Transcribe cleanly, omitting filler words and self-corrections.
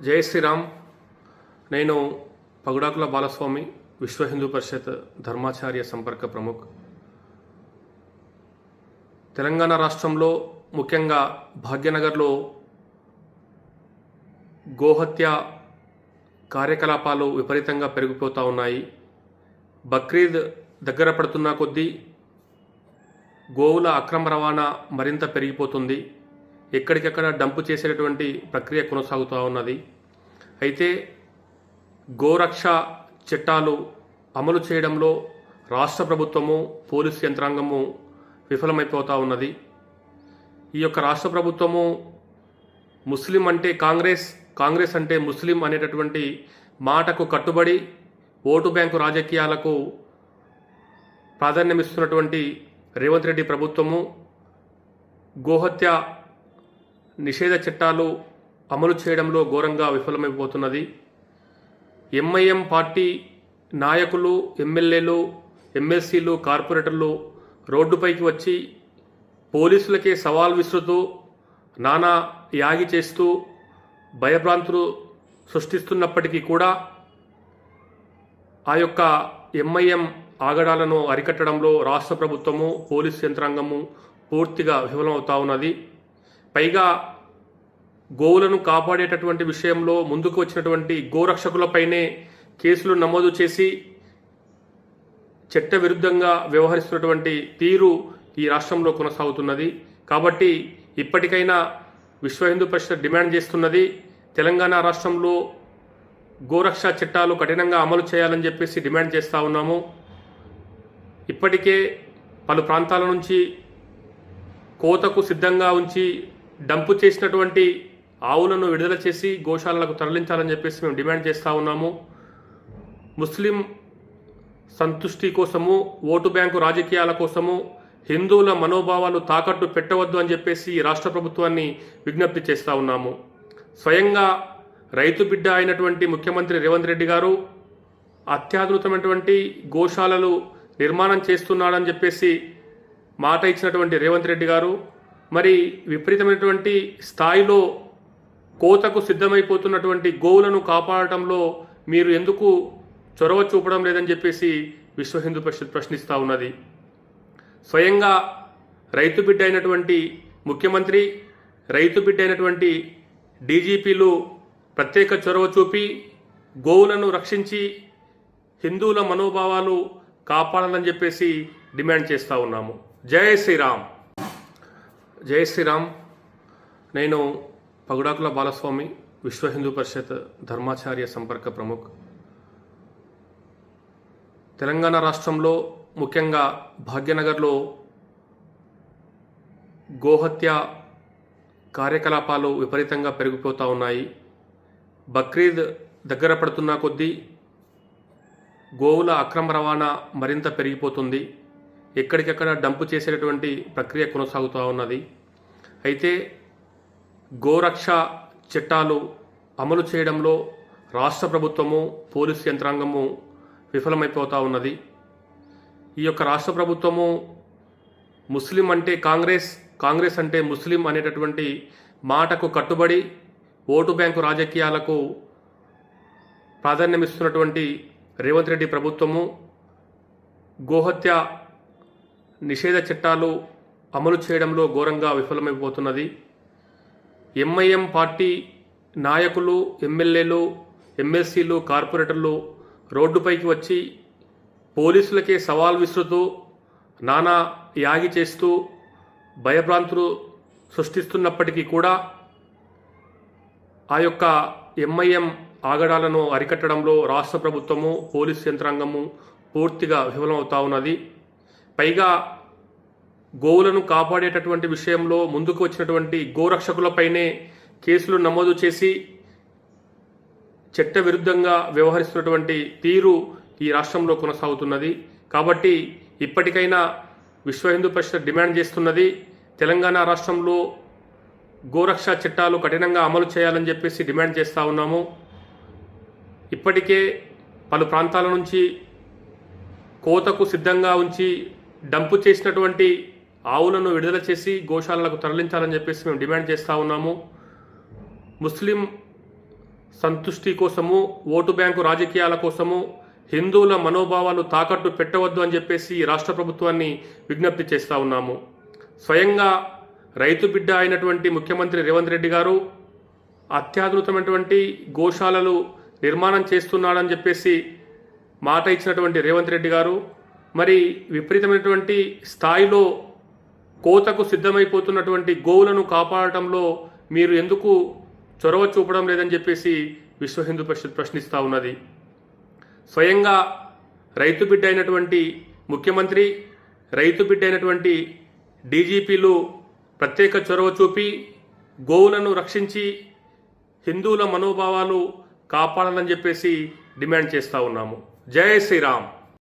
జై శ్రీరామ్. నేను పగుడాకుల బాలస్వామి, విశ్వ హిందూ పరిషత్ ధర్మాచార్య సంపర్క ప్రముఖ్. తెలంగాణ రాష్ట్రంలో ముఖ్యంగా భాగ్యనగర్లో గోహత్య కార్యకలాపాలు విపరీతంగా పెరిగిపోతూ ఉన్నాయి. బక్రీద్ దగ్గర పడుతున్న కొద్దీ గోవుల అక్రమ రవాణా మరింత పెరిగిపోతుంది. ఎక్కడికెక్కడ డంపు చేసేటటువంటి ప్రక్రియ కొనసాగుతూ ఉన్నది. అయితే గోరక్ష చట్టాలు అమలు చేయడంలో రాష్ట్ర ప్రభుత్వము, పోలీసు యంత్రాంగము విఫలమైపోతూ ఉన్నది. ఈ యొక్క రాష్ట్ర ప్రభుత్వము ముస్లిం అంటే కాంగ్రెస్ అంటే ముస్లిం అనేటటువంటి మాటకు కట్టుబడి ఓటు బ్యాంకు రాజకీయాలకు ప్రాధాన్యమిస్తున్నటువంటి రేవంత్ రెడ్డి ప్రభుత్వము గోహత్య నిషేధ చట్టాలు అమలు చేయడంలో ఘోరంగా విఫలమైపోతున్నది. ఎంఐఎం పార్టీ నాయకులు, ఎమ్మెల్యేలు, ఎమ్మెల్సీలు, కార్పొరేటర్లు రోడ్డుపైకి వచ్చి పోలీసులకే సవాల్ విసురుతూ నానా యాగి చేస్తూ భయభ్రాంతులు సృష్టిస్తున్నప్పటికీ కూడా ఆ యొక్క ఎంఐఎం ఆగడాలను అరికట్టడంలో రాష్ట్ర ప్రభుత్వము, పోలీసు యంత్రాంగము పూర్తిగా విఫలమవుతా ఉన్నది. పైగా గోవులను కాపాడేటటువంటి విషయంలో ముందుకు వచ్చినటువంటి గోరక్షకులపైనే కేసులు నమోదు చేసి చట్ట విరుద్ధంగా వ్యవహరిస్తున్నటువంటి తీరు ఈ రాష్ట్రంలో కొనసాగుతున్నది. కాబట్టి ఇప్పటికైనా విశ్వ హిందూ పరిషత్ డిమాండ్ చేస్తున్నది, తెలంగాణ రాష్ట్రంలో గోరక్ష చట్టాలు కఠినంగా అమలు చేయాలని చెప్పేసి డిమాండ్ చేస్తూ ఉన్నాము. ఇప్పటికే పలు ప్రాంతాల నుంచి కోతకు సిద్ధంగా ఉంచి డంపు చేసినటువంటి ఆవులను విడుదల చేసి గోశాలలకు తరలించాలని చెప్పేసి మేము డిమాండ్ చేస్తూ ఉన్నాము. ముస్లిం సంతుష్టి కోసము, ఓటు బ్యాంకు రాజకీయాల కోసము హిందువుల మనోభావాలు తాకట్టు పెట్టవద్దు అని చెప్పేసి రాష్ట్ర ప్రభుత్వాన్ని విజ్ఞప్తి చేస్తూ ఉన్నాము. స్వయంగా రైతు బిడ్డ అయినటువంటి ముఖ్యమంత్రి రేవంత్ రెడ్డి గారు అత్యాధునికమైనటువంటి గోశాలలు నిర్మాణం చేస్తున్నాడని చెప్పేసి మాట ఇచ్చినటువంటి రేవంత్ రెడ్డి గారు మరి విపరీతమైనటువంటి స్థాయిలో కోతకు సిద్ధమైపోతున్నటువంటి గోవులను కాపాడటంలో మీరు ఎందుకు చొరవ చూపడం లేదని చెప్పేసి విశ్వ హిందూ పరిషత్ ప్రశ్నిస్తూ ఉన్నది. స్వయంగా రైతు బిడ్డ అయినటువంటి ముఖ్యమంత్రి, రైతు బిడ్డ అయినటువంటి డీజీపీలు ప్రత్యేక చొరవ చూపి గోవులను రక్షించి హిందువుల మనోభావాలు కాపాడాలని చెప్పేసి డిమాండ్ చేస్తూ ఉన్నాము. జై శ్రీరామ్. జై శ్రీరామ్. నేను పగుడాకుల బాలస్వామి, విశ్వ హిందూ పరిషత్ ధర్మాచార్య సంపర్క ప్రముఖ్. తెలంగాణ రాష్ట్రంలో ముఖ్యంగా భాగ్యనగర్లో గోహత్య కార్యకలాపాలు విపరీతంగా పెరిగిపోతూ ఉన్నాయి. బక్రీద్ దగ్గర పడుతున్న కొద్దీ గోవుల అక్రమ రవాణా మరింత పెరిగిపోతుంది. ఎక్కడికెక్కడ డంపు చేసేటటువంటి ప్రక్రియ కొనసాగుతూ ఉన్నది. అయితే గోరక్ష చట్టాలు అమలు చేయడంలో రాష్ట్ర ప్రభుత్వము, పోలీసు యంత్రాంగము విఫలమైపోతూ ఉన్నది. ఈ యొక్క రాష్ట్ర ప్రభుత్వము ముస్లిం అంటే కాంగ్రెస్ అంటే ముస్లిం అనేటటువంటి మాటకు కట్టుబడి ఓటు బ్యాంకు రాజకీయాలకు ప్రాధాన్యమిస్తున్నటువంటి రేవంత్ రెడ్డి ప్రభుత్వము గోహత్య నిషేధ చట్టాలు అమలు చేయడంలో ఘోరంగా విఫలమైపోతున్నది. ఎంఐఎం పార్టీ నాయకులు, ఎమ్మెల్యేలు, ఎమ్మెల్సీలు, కార్పొరేటర్లు రోడ్డుపైకి వచ్చి పోలీసులకే సవాల్ విసురుతూ నానా యాగి చేస్తూ భయభ్రాంతులు సృష్టిస్తున్నప్పటికీ కూడా ఆ యొక్క ఎంఐఎం ఆగడాలను అరికట్టడంలో రాష్ట్ర ప్రభుత్వము, పోలీసు యంత్రాంగము పూర్తిగా విఫలమవుతా ఉన్నది. పైగా గోవులను కాపాడేటటువంటి విషయంలో ముందుకు వచ్చినటువంటి గోరక్షకులపైనే కేసులు నమోదు చేసి చట్ట విరుద్ధంగా వ్యవహరిస్తున్నటువంటి తీరు ఈ రాష్ట్రంలో కొనసాగుతున్నది. కాబట్టి ఇప్పటికైనా విశ్వ హిందూ పరిషత్ డిమాండ్ చేస్తున్నది, తెలంగాణ రాష్ట్రంలో గోరక్ష చట్టాలు కఠినంగా అమలు చేయాలని చెప్పేసి డిమాండ్ చేస్తూ ఉన్నాము. ఇప్పటికే పలు ప్రాంతాల నుంచి కోతకు సిద్ధంగా ఉంచి డంపు చేసినటువంటి ఆవులను విడుదల చేసి గోశాలలకు తరలించాలని చెప్పేసి మేము డిమాండ్ చేస్తూ ఉన్నాము. ముస్లిం సంతుష్టి కోసము, ఓటు బ్యాంకు రాజకీయాల కోసము హిందువుల మనోభావాలు తాకట్టు పెట్టవద్దు అని చెప్పేసి రాష్ట్ర ప్రభుత్వాన్ని విజ్ఞప్తి చేస్తూ ఉన్నాము. స్వయంగా రైతు బిడ్డ అయినటువంటి ముఖ్యమంత్రి రేవంత్ రెడ్డి గారు అత్యాధునితమైనటువంటి గోశాలలు నిర్మాణం చేస్తున్నాడని చెప్పేసి మాట ఇచ్చినటువంటి రేవంత్ రెడ్డి గారు మరి విపరీతమైనటువంటి స్థాయిలో కోతకు సిద్ధమైపోతున్నటువంటి గోవులను కాపాడటంలో మీరు ఎందుకు చొరవ చూపడం లేదని చెప్పేసి విశ్వ హిందూ పరిషత్ ప్రశ్నిస్తూ ఉన్నది. స్వయంగా రైతు బిడ్డ అయినటువంటి ముఖ్యమంత్రి, రైతు బిడ్డ అయినటువంటి డీజీపీలు ప్రత్యేక చొరవ చూపి గోవులను రక్షించి హిందువుల మనోభావాలు కాపాడాలని చెప్పేసి డిమాండ్ చేస్తూ ఉన్నాము. జై శ్రీరామ్.